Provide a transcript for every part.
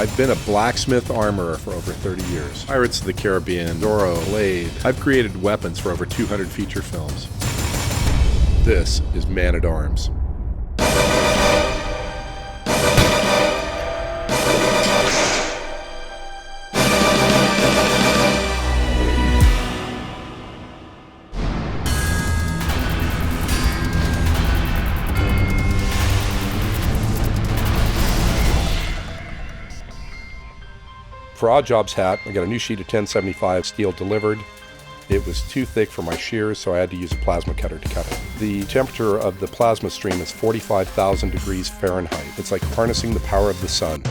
I've been a blacksmith armorer for over 30 years. Pirates of the Caribbean, Doro, Blade. I've created weapons for over 200 feature films. This is Man-at-Arms. For Oddjob's hat, I got a new sheet of 1075 steel delivered. It was too thick for my shears, so I had to use a plasma cutter to cut it. The temperature of the plasma stream is 45,000 degrees Fahrenheit. It's like harnessing the power of the sun.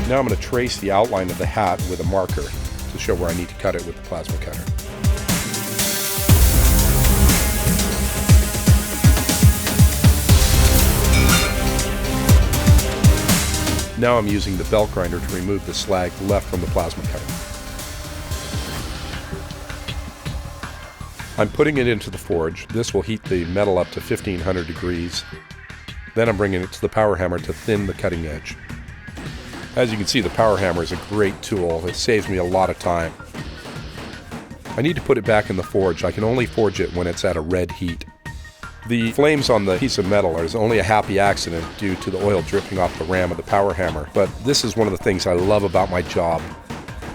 Now I'm going to trace the outline of the hat with a marker to show where I need to cut it with the plasma cutter. Now I'm using the belt grinder to remove the slag left from the plasma cutter. I'm putting it into the forge. This will heat the metal up to 1500 degrees. Then I'm bringing it to the power hammer to thin the cutting edge. As you can see, the power hammer is a great tool. It saves me a lot of time. I need to put it back in the forge. I can only forge it when it's at a red heat. The flames on the piece of metal is only a happy accident due to the oil dripping off the ram of the power hammer, but this is one of the things I love about my job.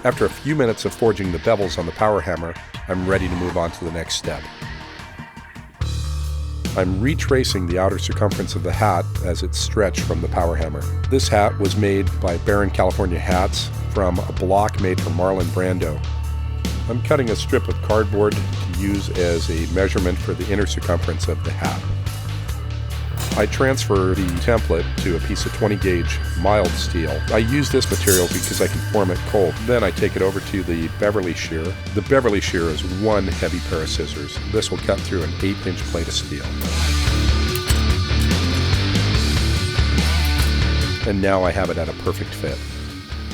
After a few minutes of forging the bevels on the power hammer, I'm ready to move on to the next step. I'm retracing the outer circumference of the hat as it's stretched from the power hammer. This hat was made by Barron California Hats from a block made from Marlon Brando. I'm cutting a strip of cardboard to use as a measurement for the inner circumference of the hat. I transfer the template to a piece of 20 gauge mild steel. I use this material because I can form it cold. Then I take it over to the BEVERLY shear. The BEVERLY shear is one heavy pair of scissors. This will cut through an 1/8-inch plate of steel. And now I have it at a perfect fit.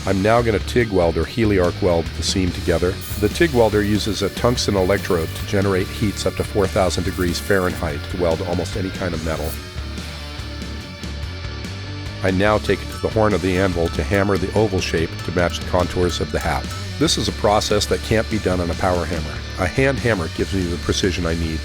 I'm now going to TIG weld or heliarc weld the seam together. The TIG welder uses a tungsten electrode to generate heats up to 4,000 degrees Fahrenheit to weld almost any kind of metal. I now take it to the horn of the anvil to hammer the oval shape to match the contours of the hat. This is a process that can't be done on a power hammer. A hand hammer gives me the precision I need.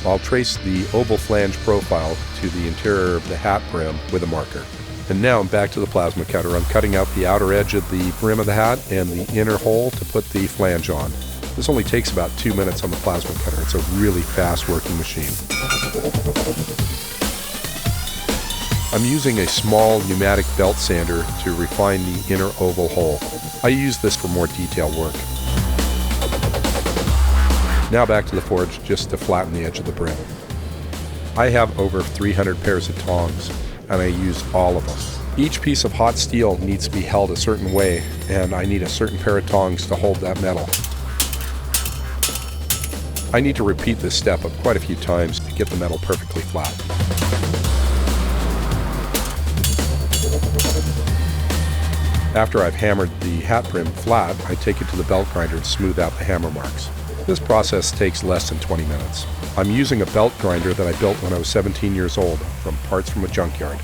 I'll trace the oval flange profile to the interior of the hat brim with a marker. And now I'm back to the plasma cutter. I'm cutting out the outer edge of the brim of the hat and the inner hole to put the flange on. This only takes about 2 minutes on the plasma cutter. It's a really fast working machine. I'm using a small pneumatic belt sander to refine the inner oval hole. I use this for more detailed work. Now back to the forge just to flatten the edge of the brim. I have over 300 pairs of tongs, and I use all of them. Each piece of hot steel needs to be held a certain way, and I need a certain pair of tongs to hold that metal. I need to repeat this step quite a few times to get the metal perfectly flat. After I've hammered the hat brim flat, I take it to the belt grinder to smooth out the hammer marks. This process takes less than 20 minutes. I'm using a belt grinder that I built when I was 17 years old from parts from a junkyard.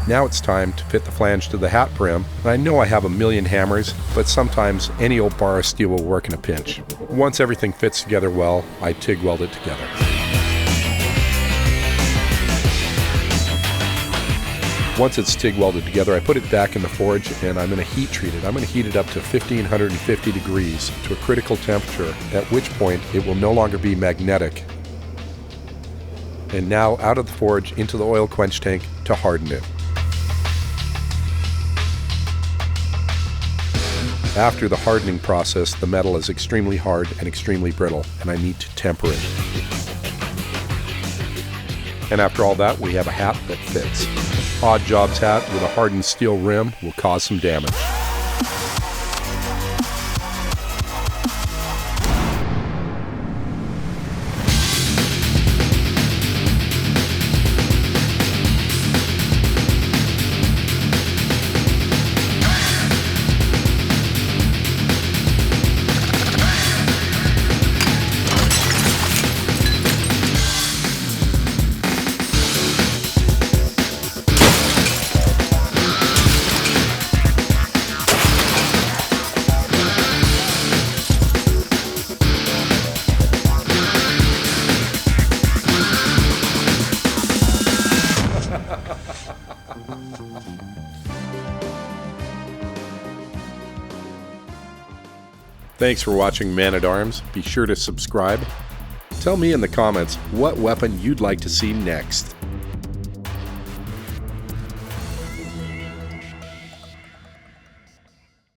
Now it's time to fit the flange to the hat brim. I know I have a million hammers, but sometimes any old bar of steel will work in a pinch. Once everything fits together well, I TIG weld it together. Once it's TIG welded together, I put it back in the forge and I'm going to heat treat it. I'm going to heat it up to 1550 degrees to a critical temperature, at which point it will no longer be magnetic. And now out of the forge into the oil quench tank to harden it. After the hardening process, the metal is extremely hard and extremely brittle, and I need to temper it. And after all that, we have a hat that fits. Oddjob's hat with a hardened steel rim will cause some damage. Thanks for watching Man-at-Arms. Be sure to subscribe. Tell me in the comments what weapon you'd like to see next.